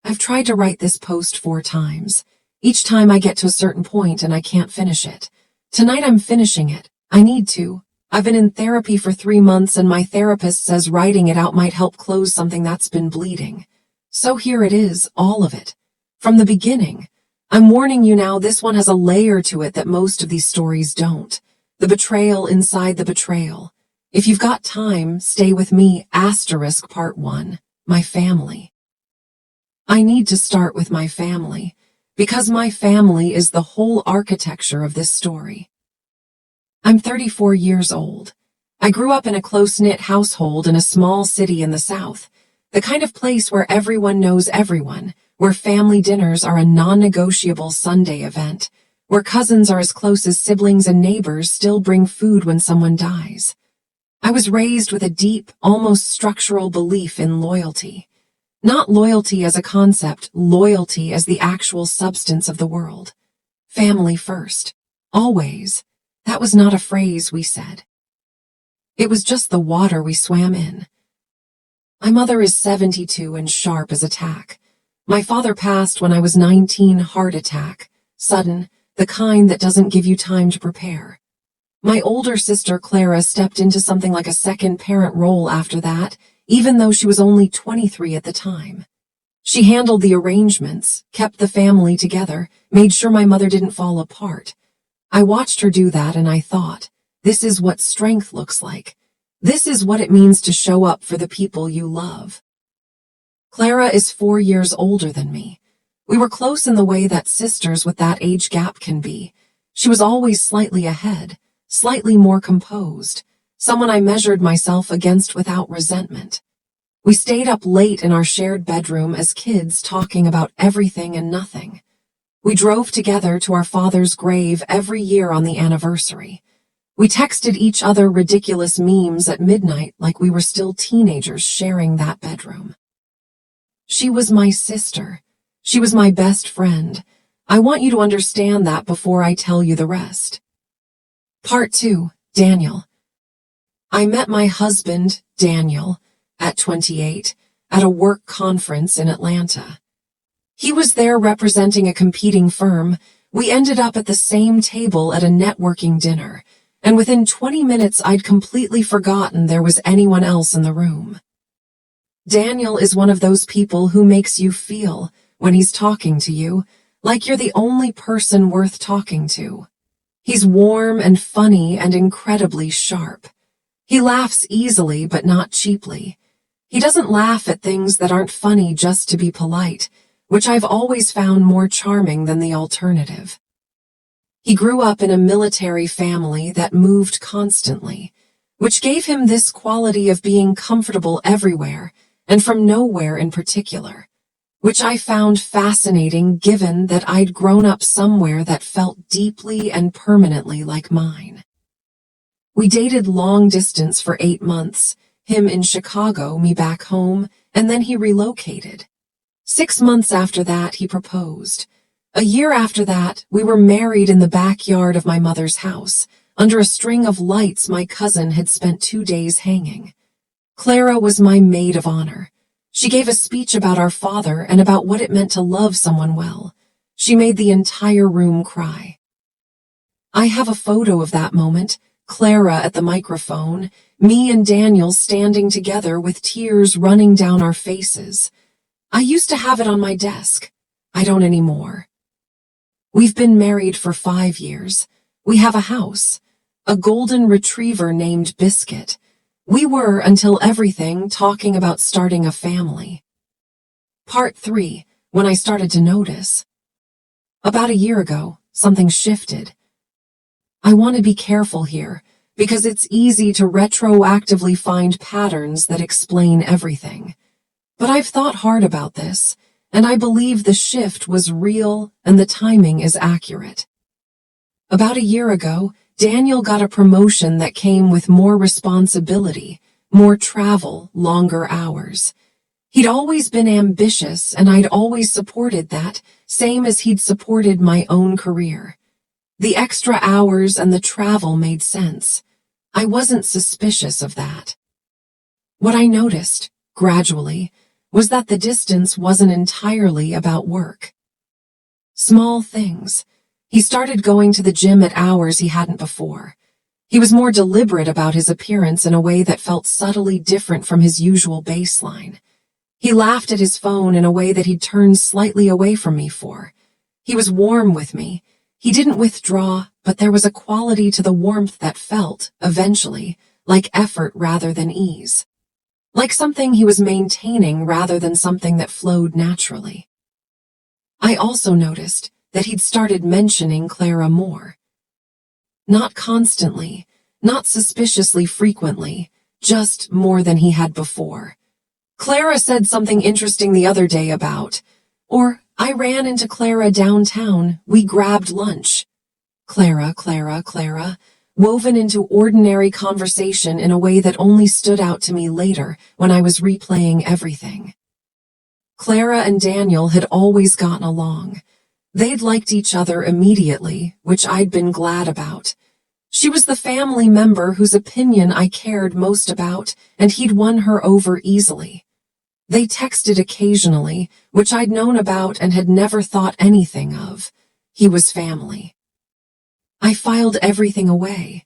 I've tried to write this post 4 times. Each time I get to a certain point and I can't finish it. Tonight I'm finishing it. I need to. I've been in therapy for 3 months and my therapist says writing it out might help close something that's been bleeding. So here it is, all of it. From the beginning. I'm warning you now, this one has a layer to it that most of these stories don't. The betrayal inside the betrayal. If you've got time, stay with me. Asterisk part 1. My family. I need to start with my family, because my family is the whole architecture of this story. I'm 34 years old. I grew up in a close-knit household in a small city in the South, the kind of place where everyone knows everyone, where family dinners are a non-negotiable Sunday event, where cousins are as close as siblings and neighbors still bring food when someone dies. I was raised with a deep, almost structural belief in loyalty. Not loyalty as a concept, loyalty as the actual substance of the world. Family first. Always. That was not a phrase we said. It was just the water we swam in. My mother is 72 and sharp as a tack. My father passed when I was 19, heart attack. Sudden, the kind that doesn't give you time to prepare. My older sister Clara stepped into something like a second parent role after that, even though she was only 23 at the time. She handled the arrangements, kept the family together, made sure my mother didn't fall apart. I watched her do that and I thought, this is what strength looks like. This is what it means to show up for the people you love. Clara is 4 years older than me. We were close in the way that sisters with that age gap can be. She was always slightly ahead, slightly more composed, someone I measured myself against without resentment. We stayed up late in our shared bedroom as kids talking about everything and nothing. We drove together to our father's grave every year on the anniversary. We texted each other ridiculous memes at midnight like we were still teenagers sharing that bedroom. She was my sister. She was my best friend. I want you to understand that before I tell you the rest. Part 2. Daniel. I met my husband, Daniel, at 28, at a work conference in Atlanta. He was there representing a competing firm. We ended up at the same table at a networking dinner, and within 20 minutes I'd completely forgotten there was anyone else in the room. Daniel is one of those people who makes you feel, when he's talking to you, like you're the only person worth talking to. He's warm and funny and incredibly sharp. He laughs easily but not cheaply. He doesn't laugh at things that aren't funny just to be polite, which I've always found more charming than the alternative. He grew up in a military family that moved constantly, which gave him this quality of being comfortable everywhere and from nowhere in particular, which I found fascinating given that I'd grown up somewhere that felt deeply and permanently like mine. We dated long distance for 8 months, him in Chicago, me back home, and then he relocated. 6 months after that, he proposed. A year after that, we were married in the backyard of my mother's house, under a string of lights my cousin had spent 2 days hanging. Clara was my maid of honor. She gave a speech about our father and about what it meant to love someone well. She made the entire room cry. I have a photo of that moment, Clara at the microphone, me and Daniel standing together with tears running down our faces. I used to have it on my desk. I don't anymore. We've been married for 5 years. We have a house, a golden retriever named Biscuit. We were, until everything, talking about starting a family. Part 3, when I started to notice. About a year ago, something shifted. I want to be careful here, because it's easy to retroactively find patterns that explain everything. But I've thought hard about this, and I believe the shift was real and the timing is accurate. About a year ago, Daniel got a promotion that came with more responsibility, more travel, longer hours. He'd always been ambitious, and I'd always supported that, same as he'd supported my own career. The extra hours and the travel made sense. I wasn't suspicious of that. What I noticed, gradually, was that the distance wasn't entirely about work. Small things. He started going to the gym at hours he hadn't before. He was more deliberate about his appearance in a way that felt subtly different from his usual baseline. He laughed at his phone in a way that he'd turned slightly away from me for. He was warm with me. He didn't withdraw, but there was a quality to the warmth that felt, eventually, like effort rather than ease. Like something he was maintaining rather than something that flowed naturally. I also noticed that he'd started mentioning Clara more. Not constantly, not suspiciously frequently, just more than he had before. Clara said something interesting the other day about, or I ran into Clara downtown, we grabbed lunch. Clara, woven into ordinary conversation in a way that only stood out to me later when I was replaying everything. Clara and Daniel had always gotten along. They'd liked each other immediately, which I'd been glad about. She was the family member whose opinion I cared most about, and he'd won her over easily. They texted occasionally, which I'd known about and had never thought anything of. He was family. I filed everything away.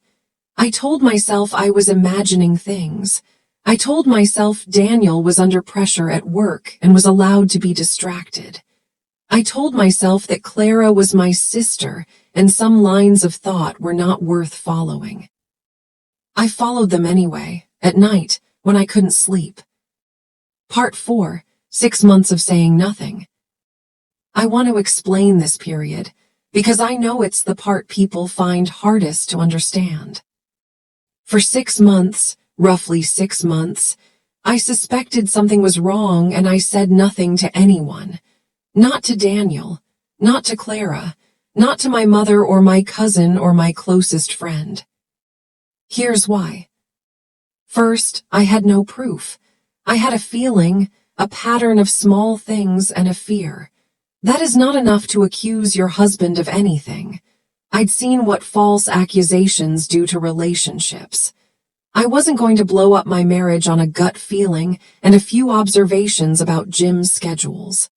I told myself I was imagining things. I told myself Daniel was under pressure at work and was allowed to be distracted. I told myself that Clara was my sister and some lines of thought were not worth following. I followed them anyway, at night, when I couldn't sleep. Part 4, 6 months of saying nothing. I want to explain this period, because I know it's the part people find hardest to understand. For 6 months, roughly 6 months, I suspected something was wrong and I said nothing to anyone. Not to Daniel, not to Clara, not to my mother or my cousin or my closest friend. Here's why. First, I had no proof. I had a feeling, a pattern of small things and a fear. That is not enough to accuse your husband of anything. I'd seen what false accusations do to relationships. I wasn't going to blow up my marriage on a gut feeling and a few observations about Jim's schedules.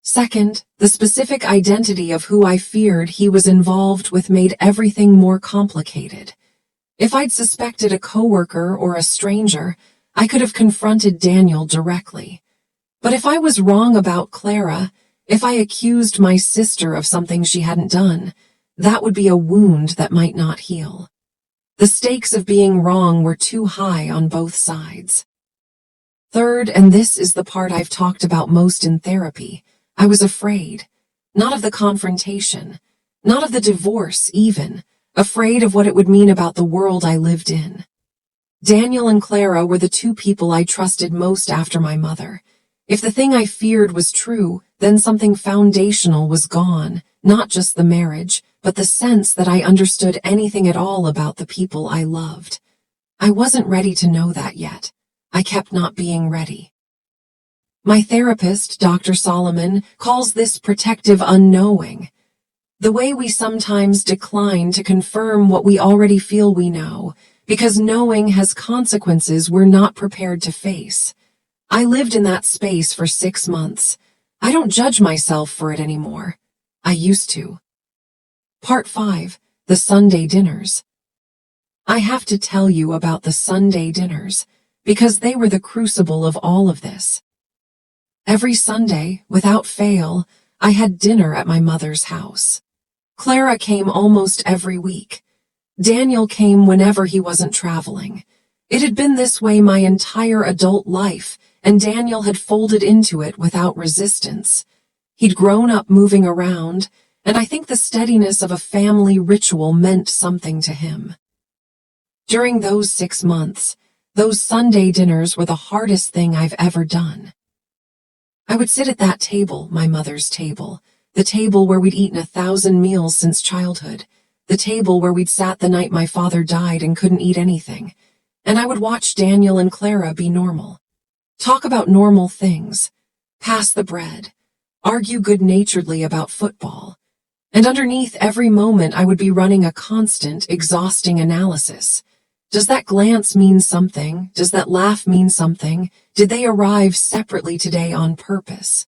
Second, the specific identity of who I feared he was involved with made everything more complicated. If I'd suspected a coworker or a stranger, I could have confronted Daniel directly. But if I was wrong about Clara, if I accused my sister of something she hadn't done, that would be a wound that might not heal. The stakes of being wrong were too high on both sides. Third, and this is the part I've talked about most in therapy, I was afraid. Not of the confrontation, not of the divorce even, afraid of what it would mean about the world I lived in. Daniel and Clara were the two people I trusted most after my mother. If the thing I feared was true, then something foundational was gone, not just the marriage, but the sense that I understood anything at all about the people I loved. I wasn't ready to know that yet. I kept not being ready. My therapist, Dr. Solomon, calls this protective unknowing. The way we sometimes decline to confirm what we already feel we know, because knowing has consequences we're not prepared to face. I lived in that space for 6 months. I don't judge myself for it anymore. I used to. Part 5, the Sunday dinners. I have to tell you about the Sunday dinners, because they were the crucible of all of this. Every Sunday, without fail, I had dinner at my mother's house. Clara came almost every week. Daniel came whenever he wasn't traveling. It had been this way my entire adult life, and Daniel had folded into it without resistance. He'd grown up moving around, and I think the steadiness of a family ritual meant something to him. During those 6 months, those Sunday dinners were the hardest thing I've ever done. I would sit at that table, my mother's table, the table where we'd eaten 1,000 meals since childhood, the table where we'd sat the night my father died and couldn't eat anything, and I would watch Daniel and Clara be normal. Talk about normal things, pass the bread, argue good-naturedly about football, and underneath every moment I would be running a constant, exhausting analysis. Does that glance mean something? Does that laugh mean something? Did they arrive separately today on purpose?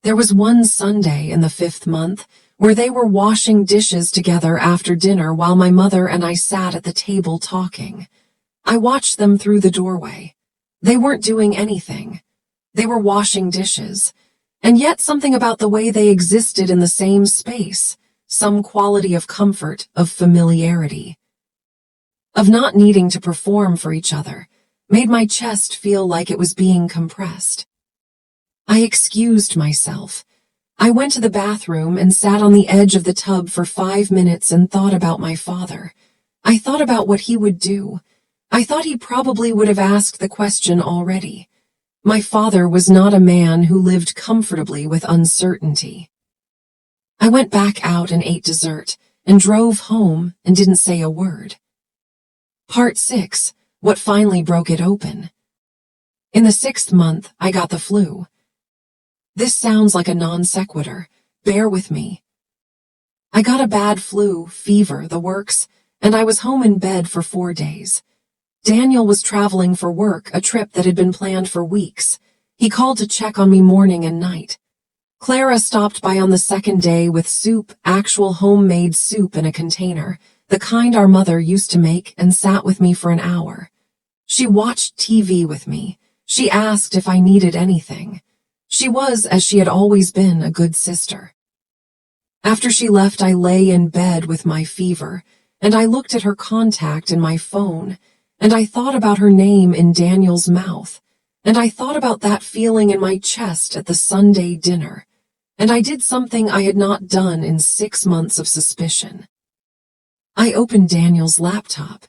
There was one Sunday in the 5th month where they were washing dishes together after dinner while my mother and I sat at the table talking. I watched them through the doorway. They weren't doing anything. They were washing dishes. And yet something about the way they existed in the same space, some quality of comfort, of familiarity, of not needing to perform for each other, made my chest feel like it was being compressed. I excused myself. I went to the bathroom and sat on the edge of the tub for 5 minutes and thought about my father. I thought about what he would do. I thought he probably would have asked the question already. My father was not a man who lived comfortably with uncertainty. I went back out and ate dessert and drove home and didn't say a word. Part 6. What finally broke it open. In the 6th month, I got the flu. This sounds like a non sequitur. Bear with me. I got a bad flu, fever, the works, and I was home in bed for 4 days. Daniel was traveling for work, a trip that had been planned for weeks. He called to check on me morning and night. Clara stopped by on the 2nd day with soup, actual homemade soup in a container, the kind our mother used to make, and sat with me for an hour. She watched TV with me. She asked if I needed anything. She was, as she had always been, a good sister. After she left, I lay in bed with my fever, and I looked at her contact in my phone, and I thought about her name in Daniel's mouth, and I thought about that feeling in my chest at the Sunday dinner, and I did something I had not done in 6 months of suspicion. I opened Daniel's laptop.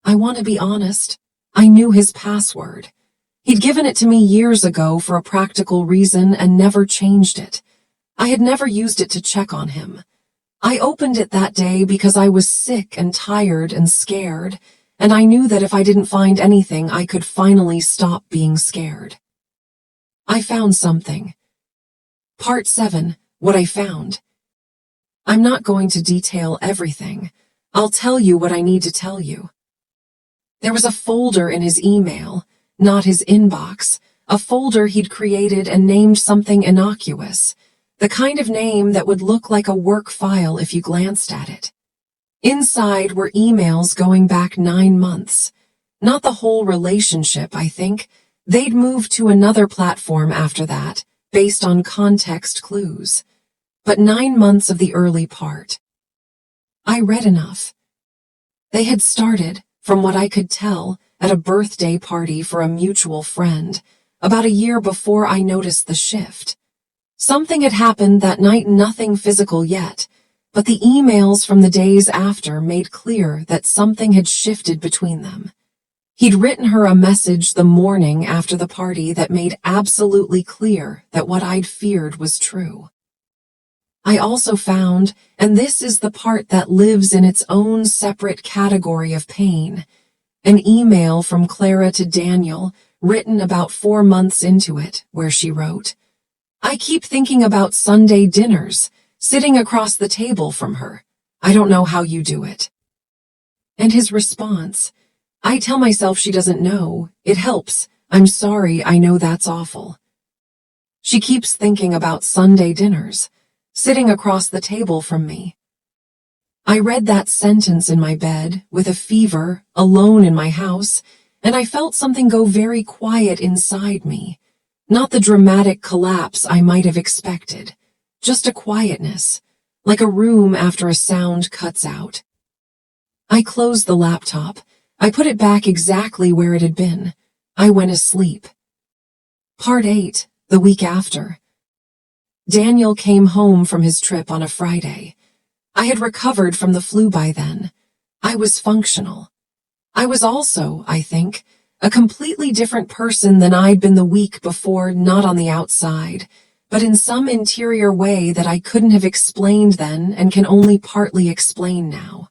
I want to be honest, I knew his password. He'd given it to me years ago for a practical reason and never changed it. I had never used it to check on him. I opened it that day because I was sick and tired and scared, and I knew that if I didn't find anything, I could finally stop being scared. I found something. Part 7. What I found. I'm not going to detail everything. I'll tell you what I need to tell you. There was a folder in his email, not his inbox, a folder he'd created and named something innocuous, the kind of name that would look like a work file if you glanced at it. Inside were emails going back 9 months. Not the whole relationship, I think. They'd moved to another platform after that, based on context clues. But 9 months of the early part. I read enough. They had started, from what I could tell, at a birthday party for a mutual friend, about a year before I noticed the shift. Something had happened that night, nothing physical yet, but the emails from the days after made clear that something had shifted between them. He'd written her a message the morning after the party that made absolutely clear that what I'd feared was true. I also found, and this is the part that lives in its own separate category of pain, an email from Clara to Daniel, written about 4 months into it, where she wrote, "I keep thinking about Sunday dinners, sitting across the table from her. I don't know how you do it." And his response, "I tell myself she doesn't know. It helps. I'm sorry, I know that's awful. She keeps thinking about Sunday dinners, sitting across the table from me." I read that sentence in my bed, with a fever, alone in my house, and I felt something go very quiet inside me. Not the dramatic collapse I might have expected. Just a quietness, like a room after a sound cuts out. I closed the laptop. I put it back exactly where it had been. I went asleep. Part 8, the week after. Daniel came home from his trip on a Friday. I had recovered from the flu by then. I was functional. I was also, I think, a completely different person than I'd been the week before, not on the outside, but in some interior way that I couldn't have explained then and can only partly explain now.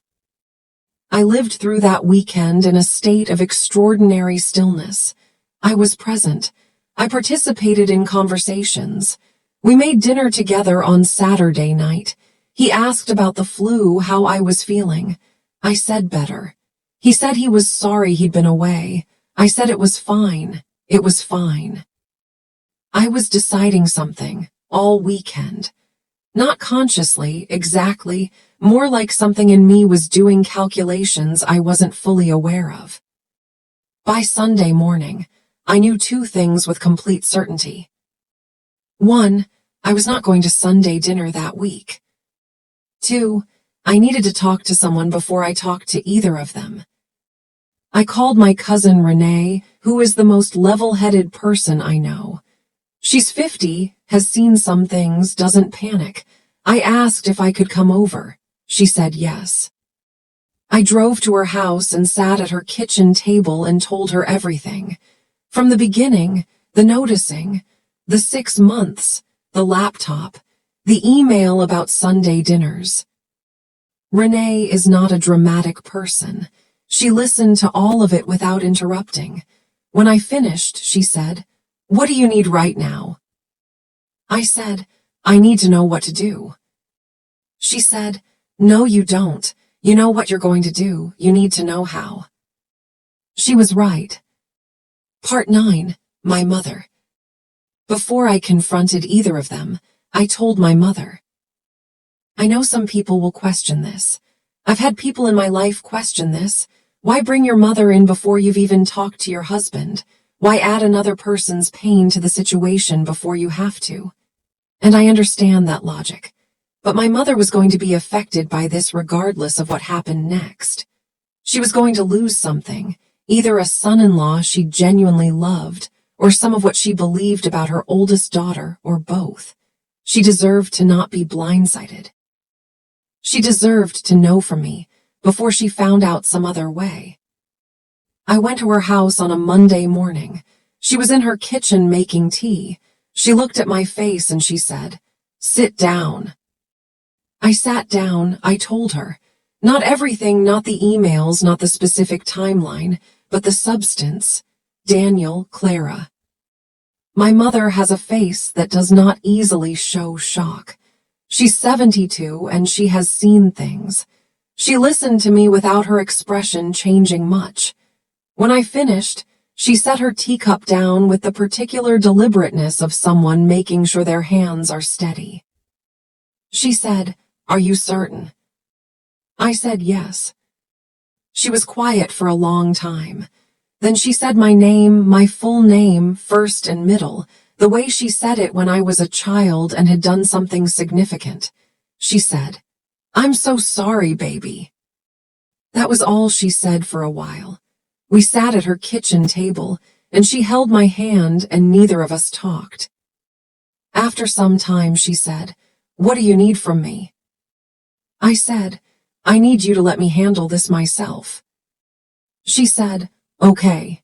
I lived through that weekend in a state of extraordinary stillness. I was present. I participated in conversations. We made dinner together on Saturday night. He asked about the flu, how I was feeling. I said better. He said he was sorry he'd been away. I said it was fine. It was fine. I was deciding something all weekend. Not consciously, exactly, more like something in me was doing calculations I wasn't fully aware of. By Sunday morning, I knew two things with complete certainty. One, I was not going to Sunday dinner that week. Two, I needed to talk to someone before I talked to either of them. I called my cousin Renee, who is the most level-headed person I know. She's 50, has seen some things, doesn't panic. I asked if I could come over. She said yes. I drove to her house and sat at her kitchen table and told her everything. From the beginning, the noticing, the 6 months, the laptop, the email about Sunday dinners. Renee is not a dramatic person. She listened to all of it without interrupting. When I finished, she said, "What do you need right now?" I said, "I need to know what to do." She said, "No, you don't. You know what you're going to do. You need to know how." She was right. Part 9, my mother. Before I confronted either of them, I told my mother. I know some people will question this. I've had people in my life question this. Why bring your mother in before you've even talked to your husband? Why add another person's pain to the situation before you have to? And I understand that logic. But my mother was going to be affected by this regardless of what happened next. She was going to lose something, either a son-in-law she genuinely loved, or some of what she believed about her oldest daughter, or both. She deserved to not be blindsided. She deserved to know from me before she found out some other way. I went to her house on a Monday morning. She was in her kitchen making tea. She looked at my face and she said, "Sit down." I sat down. I told her. Not everything, not the emails, not the specific timeline, but the substance. Daniel, Clara. My mother has a face that does not easily show shock. She's 72 and she has seen things. She listened to me without her expression changing much. When I finished, she set her teacup down with the particular deliberateness of someone making sure their hands are steady. She said, "Are you certain?" I said yes. She was quiet for a long time. Then she said my name, my full name, first and middle, the way she said it when I was a child and had done something significant. She said, "I'm so sorry, baby." That was all she said for a while. We sat at her kitchen table, and she held my hand and neither of us talked. After some time she said, "What do you need from me?" I said, "I need you to let me handle this myself." She said, "Okay."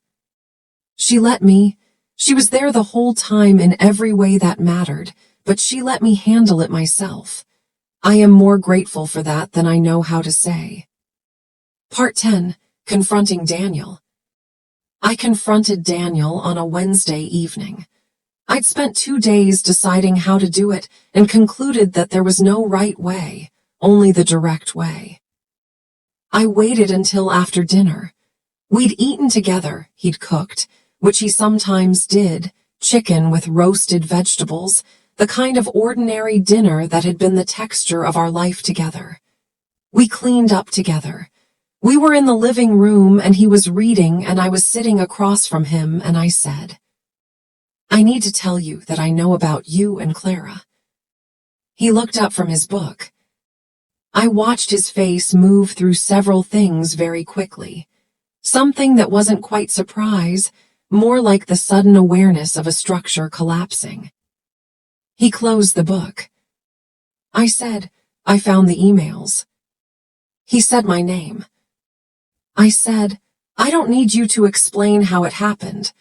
She let me. She was there the whole time in every way that mattered, but she let me handle it myself. I am more grateful for that than I know how to say. Part 10, confronting Daniel. I confronted Daniel on a Wednesday evening. I'd spent 2 days deciding how to do it and concluded that there was no right way, only the direct way. I waited until after dinner. We'd eaten together, he'd cooked, which he sometimes did, chicken with roasted vegetables, the kind of ordinary dinner that had been the texture of our life together. We cleaned up together. We were in the living room and he was reading and I was sitting across from him and I said, "I need to tell you that I know about you and Clara." He looked up from his book. I watched his face move through several things very quickly. Something that wasn't quite surprise, more like the sudden awareness of a structure collapsing. He closed the book. I said, "I found the emails." He said my name. I said, "I don't need you to explain how it happened.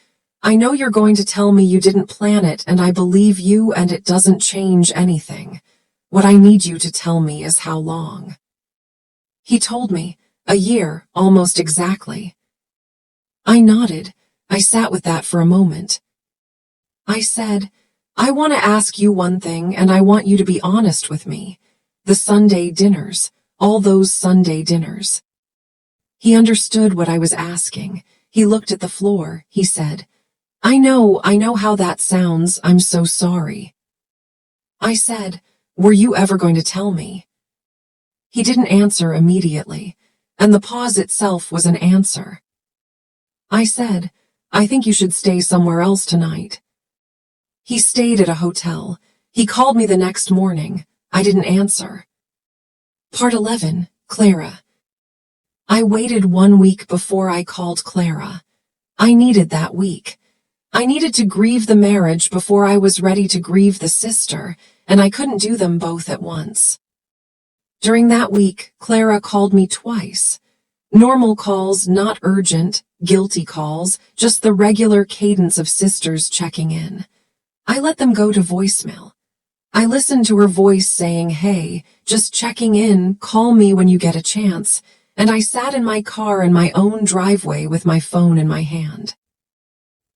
I know you're going to tell me you didn't plan it and I believe you and it doesn't change anything. What I need you to tell me is how long." He told me, "A year, almost exactly." I nodded. I sat with that for a moment. I said, "I want to ask you one thing and I want you to be honest with me. The Sunday dinners, all those Sunday dinners." He understood what I was asking. He looked at the floor. He said, I know how that sounds. I'm so sorry. I said, were you ever going to tell me? He didn't answer immediately, and the pause itself was an answer. I said, I think you should stay somewhere else tonight. He stayed at a hotel. He called me the next morning. I didn't answer. Part 11, Clara. I waited 1 week before I called Clara. I needed that week. I needed to grieve the marriage before I was ready to grieve the sister, and I couldn't do them both at once. During that week, Clara called me twice. Normal calls, not urgent, guilty calls, just the regular cadence of sisters checking in. I let them go to voicemail. I listened to her voice saying, hey, just checking in, call me when you get a chance, and I sat in my car in my own driveway with my phone in my hand.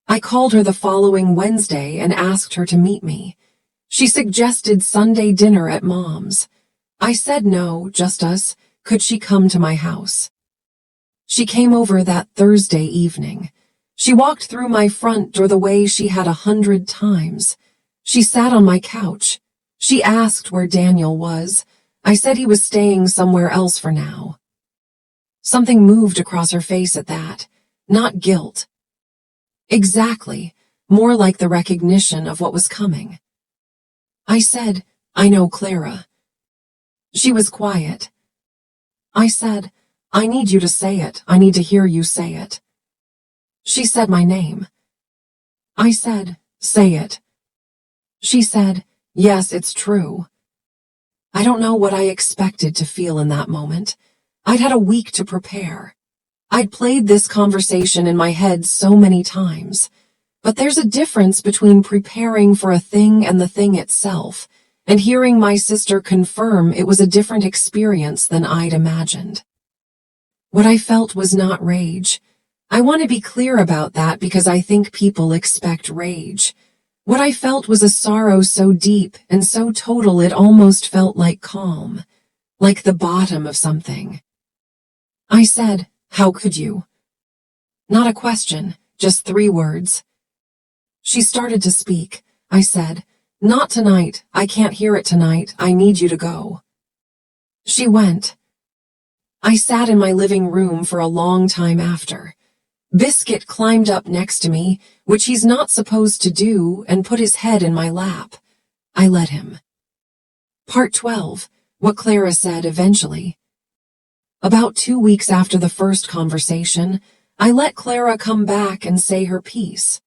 I called her the following Wednesday and asked her to meet me. She suggested Sunday dinner at Mom's. I said no, just us. Could she come to my house? She came over that Thursday evening. She walked through my front door the way she had 100 times. She sat on my couch. She asked where Daniel was. I said he was staying somewhere else for now. Something moved across her face at that. Not guilt. Exactly. More like the recognition of what was coming. I said, I know Clara. She was quiet. I said, I need you to say it. I need to hear you say it. She said my name. I said, say it. She said, yes, it's true. I don't know what I expected to feel in that moment. I'd had a week to prepare. I'd played this conversation in my head so many times. But there's a difference between preparing for a thing and the thing itself, and hearing my sister confirm it was a different experience than I'd imagined. What I felt was not rage. I want to be clear about that because I think people expect rage. What I felt was a sorrow so deep and so total it almost felt like calm, like the bottom of something. I said, how could you? Not a question, just 3 words. She started to speak. I said, not tonight, I can't hear it tonight, I need you to go. She went. I sat in my living room for a long time after. Biscuit climbed up next to me, which he's not supposed to do, and put his head in my lap. I let him. Part 12, what Clara said eventually. About 2 weeks after the first conversation, I let Clara come back and say her piece.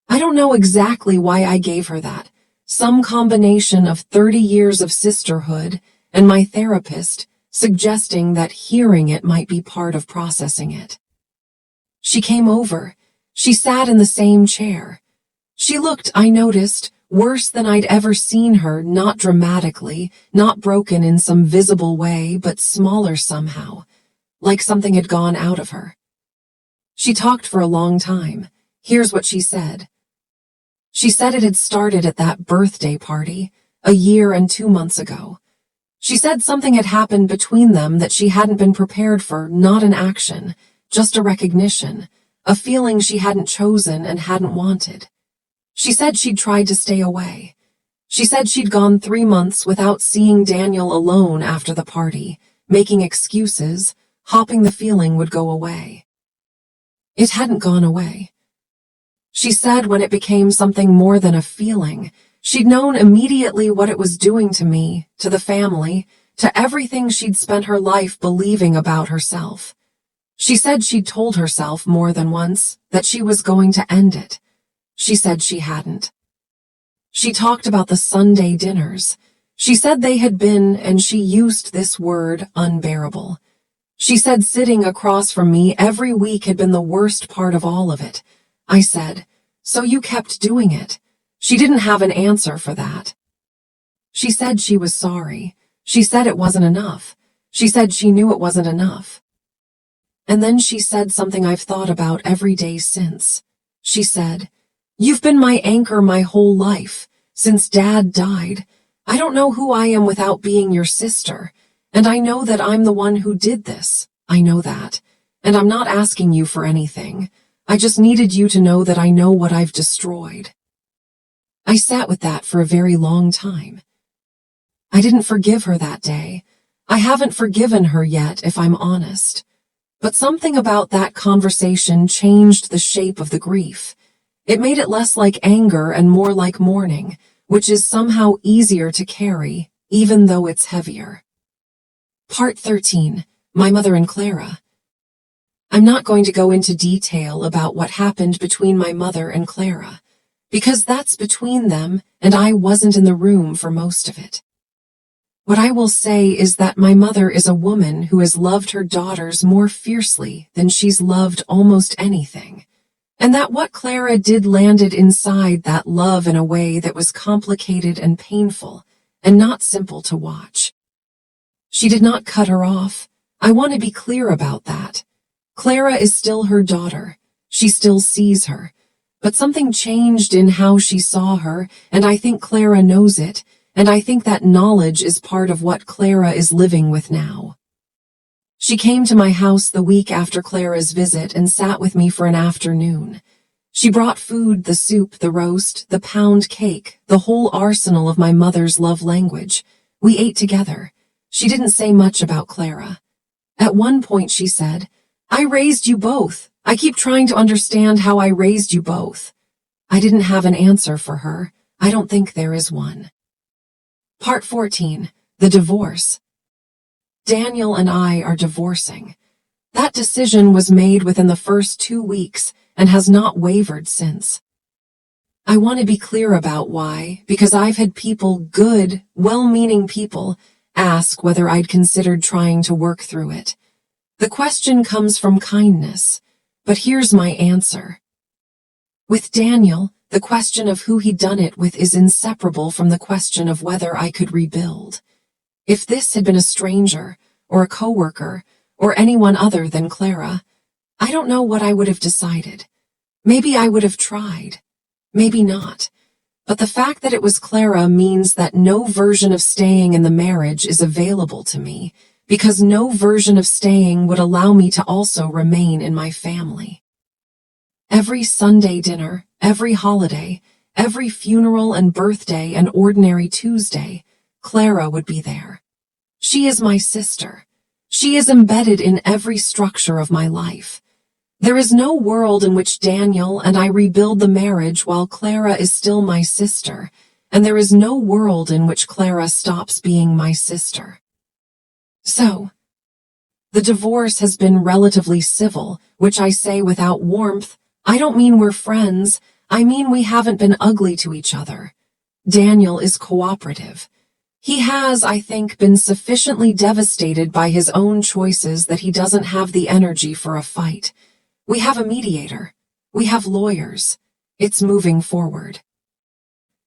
I don't know exactly why I gave her that. Some combination of 30 years of sisterhood and my therapist suggesting that hearing it might be part of processing it. She came over. She sat in the same chair. She looked, I noticed, worse than I'd ever seen her, not dramatically, not broken in some visible way, but smaller somehow, like something had gone out of her. She talked for a long time. Here's what she said. She said it had started at that birthday party, a year and 2 months ago. She said something had happened between them that she hadn't been prepared for, not an action, just a recognition, a feeling she hadn't chosen and hadn't wanted. She said she'd tried to stay away. She said she'd gone 3 months without seeing Daniel alone after the party, making excuses, hoping the feeling would go away. It hadn't gone away. She said when it became something more than a feeling, she'd known immediately what it was doing to me, to the family, to everything she'd spent her life believing about herself. She said she'd told herself more than once that she was going to end it. She said she hadn't. She talked about the Sunday dinners. She said they had been, and she used this word, unbearable. She said sitting across from me every week had been the worst part of all of it. I said, so you kept doing it. She didn't have an answer for that. She said she was sorry. She said it wasn't enough. She said she knew it wasn't enough. And then she said something I've thought about every day since. She said, you've been my anchor my whole life, since Dad died. I don't know who I am without being your sister, and I know that I'm the one who did this. I know that. and I'm not asking you for anything. I just needed you to know that I know what I've destroyed." I sat with that for a very long time. I didn't forgive her that day. I haven't forgiven her yet, if I'm honest. But something about that conversation changed the shape of the grief. It made it less like anger and more like mourning, which is somehow easier to carry, even though it's heavier. Part 13. My mother and Clara. I'm not going to go into detail about what happened between my mother and Clara, because that's between them, and I wasn't in the room for most of it. What I will say is that my mother is a woman who has loved her daughters more fiercely than she's loved almost anything, and that what Clara did landed inside that love in a way that was complicated and painful, and not simple to watch. She did not cut her off. I want to be clear about that. Clara is still her daughter. She still sees her. But something changed in how she saw her, and I think Clara knows it, and I think that knowledge is part of what Clara is living with now. She came to my house the week after Clara's visit and sat with me for an afternoon. She brought food, the soup, the roast, the pound cake, the whole arsenal of my mother's love language. We ate together. She didn't say much about Clara. At one point she said, "I raised you both. I keep trying to understand how I raised you both." I didn't have an answer for her. I don't think there is one. Part 14. The divorce. Daniel and I are divorcing. That decision was made within the first 2 weeks and has not wavered since. I want to be clear about why, because I've had people, good, well-meaning people, ask whether I'd considered trying to work through it. The question comes from kindness, but here's my answer. With Daniel, the question of who he'd done it with is inseparable from the question of whether I could rebuild. If this had been a stranger, or a coworker, or anyone other than Clara, I don't know what I would have decided. Maybe I would have tried. Maybe not. But the fact that it was Clara means that no version of staying in the marriage is available to me, because no version of staying would allow me to also remain in my family. Every Sunday dinner, every holiday, every funeral and birthday and ordinary Tuesday, Clara would be there. She is my sister. She is embedded in every structure of my life. There is no world in which Daniel and I rebuild the marriage while Clara is still my sister, and there is no world in which Clara stops being my sister. So, the divorce has been relatively civil, which I say without warmth. I don't mean we're friends, I mean we haven't been ugly to each other. Daniel is cooperative. He has, I think, been sufficiently devastated by his own choices that he doesn't have the energy for a fight. We have a mediator. We have lawyers. It's moving forward.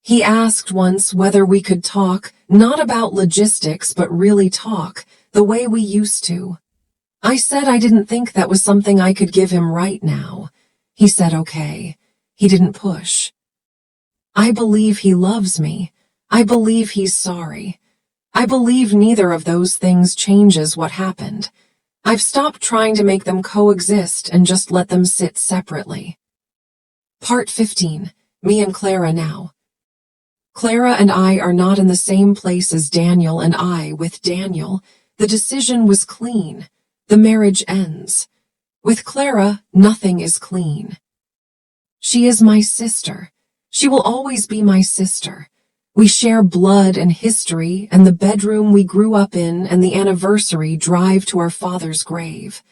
He asked once whether we could talk, not about logistics, but really talk, the way we used to. I said I didn't think that was something I could give him right now. He said okay. He didn't push. I believe he loves me. I believe he's sorry. I believe neither of those things changes what happened. I've stopped trying to make them coexist and just let them sit separately. Part 15. Me and Clara now. Clara and I are not in the same place as Daniel and I. With Daniel, the decision was clean. The marriage ends. With Clara, nothing is clean. She is my sister. She will always be my sister. We share blood and history and the bedroom we grew up in and the anniversary drive to our father's grave.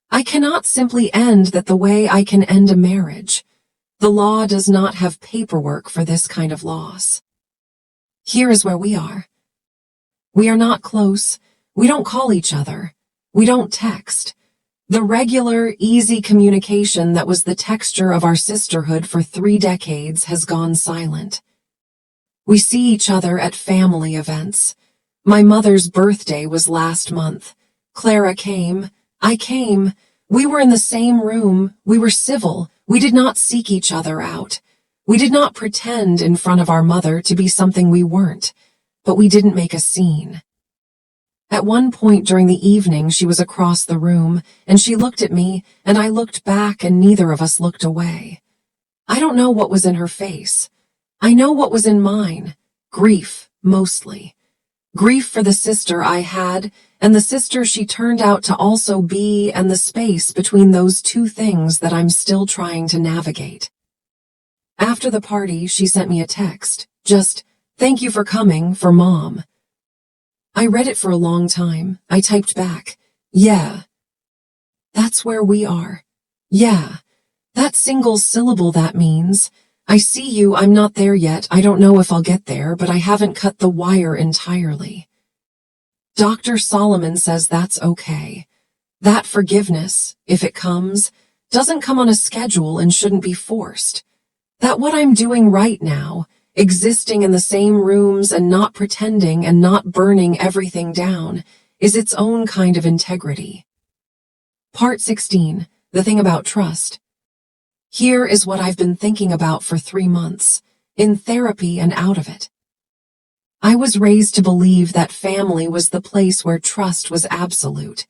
I cannot simply end that the way I can end a marriage. The law does not have paperwork for this kind of loss. Here is where we are. We are not close. We don't call each other. We don't text. The regular, easy communication that was the texture of our sisterhood for 3 decades has gone silent. We see each other at family events. My mother's birthday was last month. Clara came. I came. We were in the same room. We were civil. We did not seek each other out. We did not pretend in front of our mother to be something we weren't, but we didn't make a scene. At one point during the evening, she was across the room, and she looked at me, and I looked back, and neither of us looked away. I don't know what was in her face. I know what was in mine. Grief, mostly. Grief for the sister I had, and the sister she turned out to also be, and the space between those two things that I'm still trying to navigate. After the party, she sent me a text. Just, "Thank you for coming, for Mom." I read it for a long time. I typed back, "Yeah. That's where we are. Yeah. That single syllable that means, I see you, I'm not there yet, I don't know if I'll get there, but I haven't cut the wire entirely." Dr. Solomon says that's okay. That forgiveness, if it comes, doesn't come on a schedule and shouldn't be forced. That what I'm doing right now, existing in the same rooms and not pretending and not burning everything down, is its own kind of integrity. Part 16, the thing about trust. Here is what I've been thinking about for 3 months, in therapy and out of it. I was raised to believe that family was the place where trust was absolute,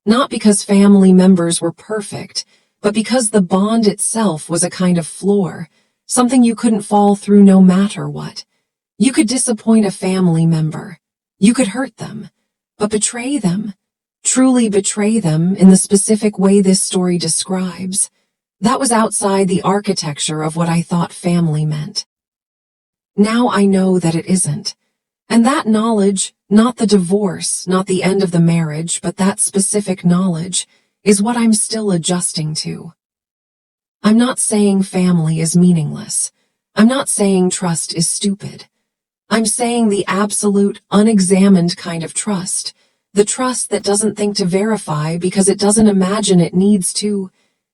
not because family members were perfect, but because the bond itself was a kind of floor, something you couldn't fall through no matter what. You could disappoint a family member. You could hurt them, but betray them, truly betray them in the specific way this story describes, that was outside the architecture of what I thought family meant. Now I know that it isn't. And that knowledge, not the divorce, not the end of the marriage, but that specific knowledge, is what I'm still adjusting to. I'm not saying family is meaningless. I'm not saying trust is stupid. I'm saying the absolute, unexamined kind of trust, the trust that doesn't think to verify because it doesn't imagine it needs to,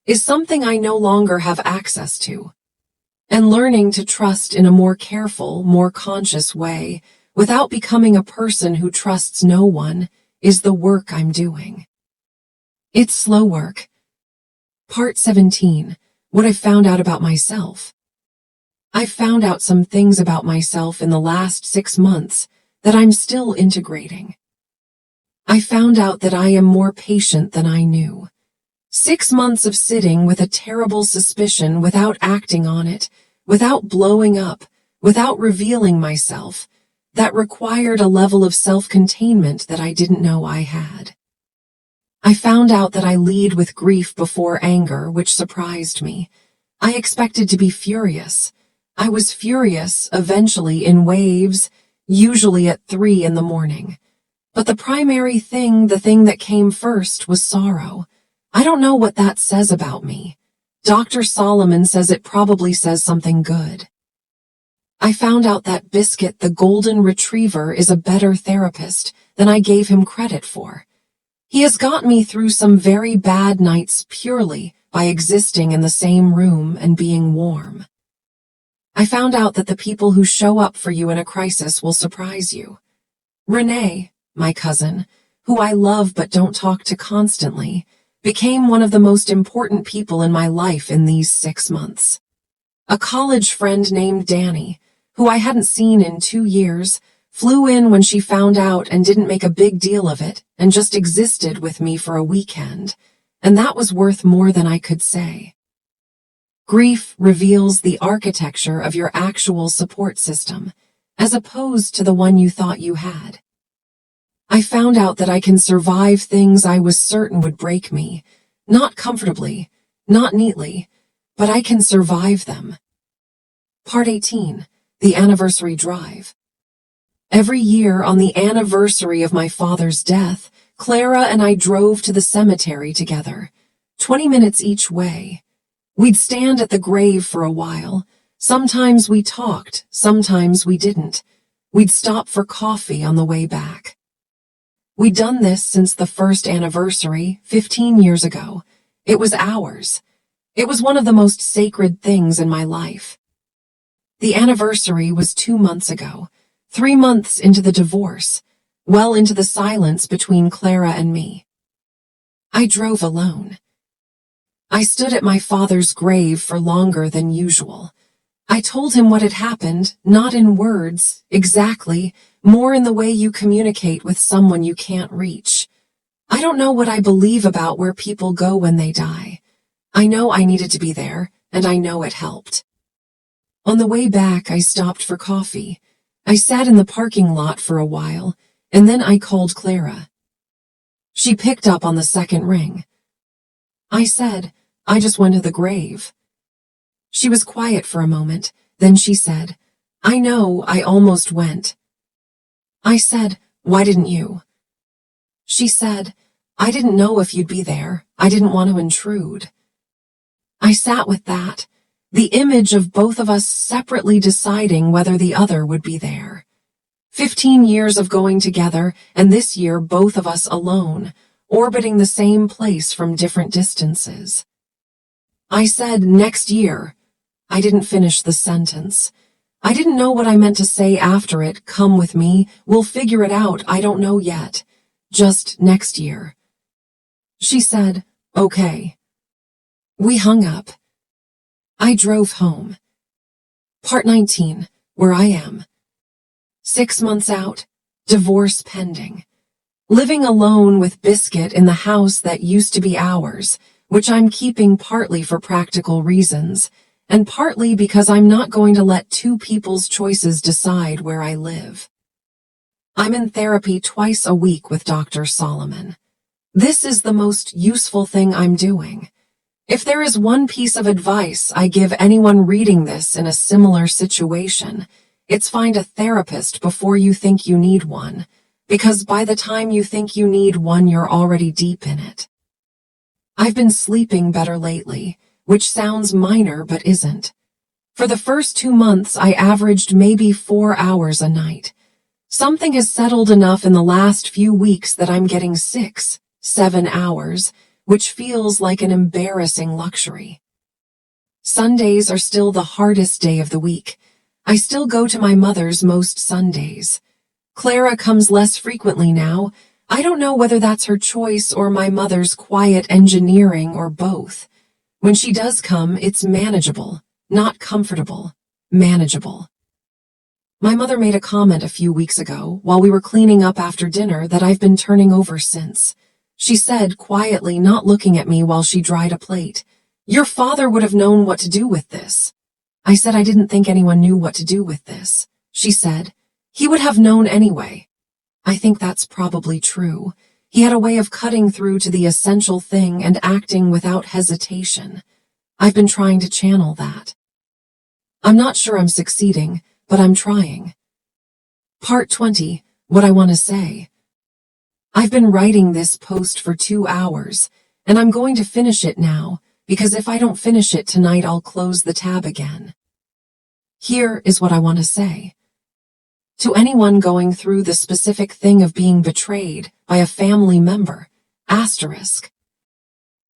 is something I no longer have access to. And learning to trust in a more careful, more conscious way, without becoming a person who trusts no one, is the work I'm doing. It's slow work. Part 17, what I found out about myself. I found out some things about myself in the last 6 months that I'm still integrating. I found out that I am more patient than I knew. 6 months of sitting with a terrible suspicion without acting on it, without blowing up, without revealing myself, that required a level of self-containment that I didn't know I had. I found out that I lead with grief before anger, which surprised me. I expected to be furious. I was furious, eventually, in waves, usually at 3 in the morning. But the primary thing, the thing that came first, was sorrow. I don't know what that says about me. Dr. Solomon says it probably says something good. I found out that Biscuit, the golden retriever, is a better therapist than I gave him credit for. He has got me through some very bad nights purely by existing in the same room and being warm. I found out that the people who show up for you in a crisis will surprise you. Renee, my cousin, who I love but don't talk to constantly, became one of the most important people in my life in these 6 months. A college friend named Danny, who I hadn't seen in 2 years, flew in when she found out and didn't make a big deal of it and just existed with me for a weekend, and that was worth more than I could say. Grief reveals the architecture of your actual support system, as opposed to the one you thought you had. I found out that I can survive things I was certain would break me, not comfortably, not neatly, but I can survive them. Part 18, the anniversary drive. Every year on the anniversary of my father's death, Clara and I drove to the cemetery together, 20 minutes each way. We'd stand at the grave for a while. Sometimes we talked, sometimes we didn't. We'd stop for coffee on the way back. We'd done this since the first anniversary, 15 years ago. It was ours. It was one of the most sacred things in my life. The anniversary was 2 months ago, 3 months into the divorce, well into the silence between Clara and me. I drove alone. I stood at my father's grave for longer than usual. I told him what had happened, not in words, exactly, more in the way you communicate with someone you can't reach. I don't know what I believe about where people go when they die. I know I needed to be there, and I know it helped. On the way back, I stopped for coffee. I sat in the parking lot for a while, and then I called Clara. She picked up on the second ring. I said, I just went to the grave. She was quiet for a moment, then she said, I know, I almost went. I said, why didn't you? She said, I didn't know if you'd be there. I didn't want to intrude. I sat with that, the image of both of us separately deciding whether the other would be there. 15 years of going together, and this year both of us alone, orbiting the same place from different distances. I said, next year. I didn't finish the sentence. I didn't know what I meant to say after it. Come with me, we'll figure it out, I don't know yet. Just next year. She said, okay. We hung up. I drove home. Part 19, where I am. 6 months out, divorce pending. Living alone with Biscuit in the house that used to be ours, which I'm keeping partly for practical reasons, and partly because I'm not going to let two people's choices decide where I live. I'm in therapy twice a week with Dr. Solomon. This is the most useful thing I'm doing. If there is one piece of advice I give anyone reading this in a similar situation, it's find a therapist before you think you need one, because by the time you think you need one, you're already deep in it. I've been sleeping better lately, which sounds minor but isn't. For the first 2 months, I averaged maybe 4 hours a night. Something has settled enough in the last few weeks that I'm getting 6, 7 hours, which feels like an embarrassing luxury. Sundays are still the hardest day of the week. I still go to my mother's most Sundays. Clara comes less frequently now. I don't know whether that's her choice or my mother's quiet engineering or both. When she does come, it's manageable, not comfortable, manageable. My mother made a comment a few weeks ago, while we were cleaning up after dinner, that I've been turning over since. She said, quietly, not looking at me while she dried a plate, "Your father would have known what to do with this." I said I didn't think anyone knew what to do with this. She said, "He would have known anyway." I think that's probably true. He had a way of cutting through to the essential thing and acting without hesitation. I've been trying to channel that. I'm not sure I'm succeeding, but I'm trying. Part 20, what I want to say. I've been writing this post for 2 hours, and I'm going to finish it now, because if I don't finish it tonight, I'll close the tab again. Here is what I want to say. To anyone going through the specific thing of being betrayed by a family member, asterisk.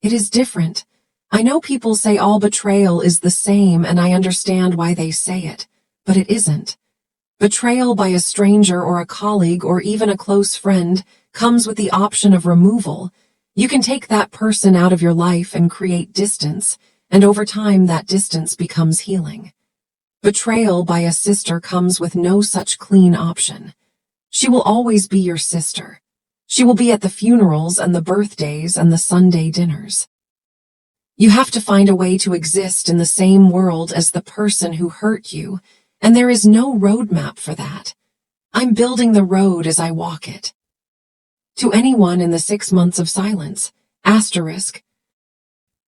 It is different. I know people say all betrayal is the same, and I understand why they say it, but it isn't. Betrayal by a stranger or a colleague or even a close friend comes with the option of removal. You can take that person out of your life and create distance, and over time that distance becomes healing. Betrayal by a sister comes with no such clean option. She will always be your sister. She will be at the funerals and the birthdays and the Sunday dinners. You have to find a way to exist in the same world as the person who hurt you, and there is no roadmap for that. I'm building the road as I walk it. To anyone in the 6 months of silence, asterisk.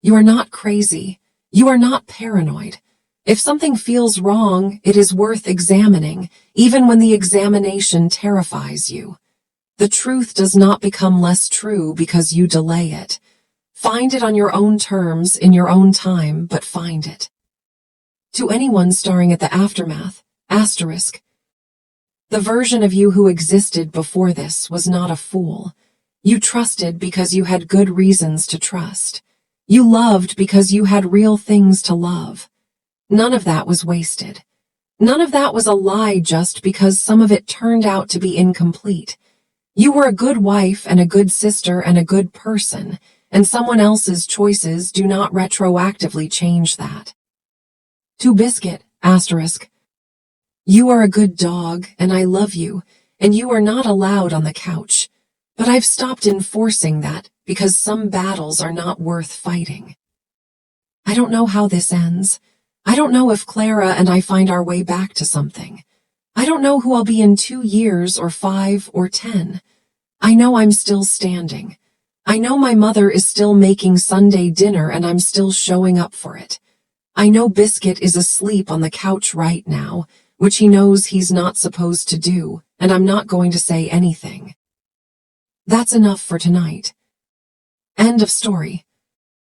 You are not crazy. You are not paranoid. If something feels wrong, it is worth examining, even when the examination terrifies you. The truth does not become less true because you delay it. Find it on your own terms, in your own time, but find it. To anyone staring at the aftermath, asterisk. The version of you who existed before this was not a fool. You trusted because you had good reasons to trust. You loved because you had real things to love. None of that was wasted. None of that was a lie just because some of it turned out to be incomplete. You were a good wife and a good sister and a good person, and someone else's choices do not retroactively change that. To Biscuit, Asterisk. You are a good dog, and I love you, and you are not allowed on the couch. But I've stopped enforcing that because some battles are not worth fighting. I don't know how this ends. I don't know if Clara and I find our way back to something. I don't know who I'll be in 2 years or 5 or 10. I know I'm still standing. I know my mother is still making Sunday dinner and I'm still showing up for it. I know Biscuit is asleep on the couch right now, which he knows he's not supposed to do, and I'm not going to say anything. That's enough for tonight. End of story.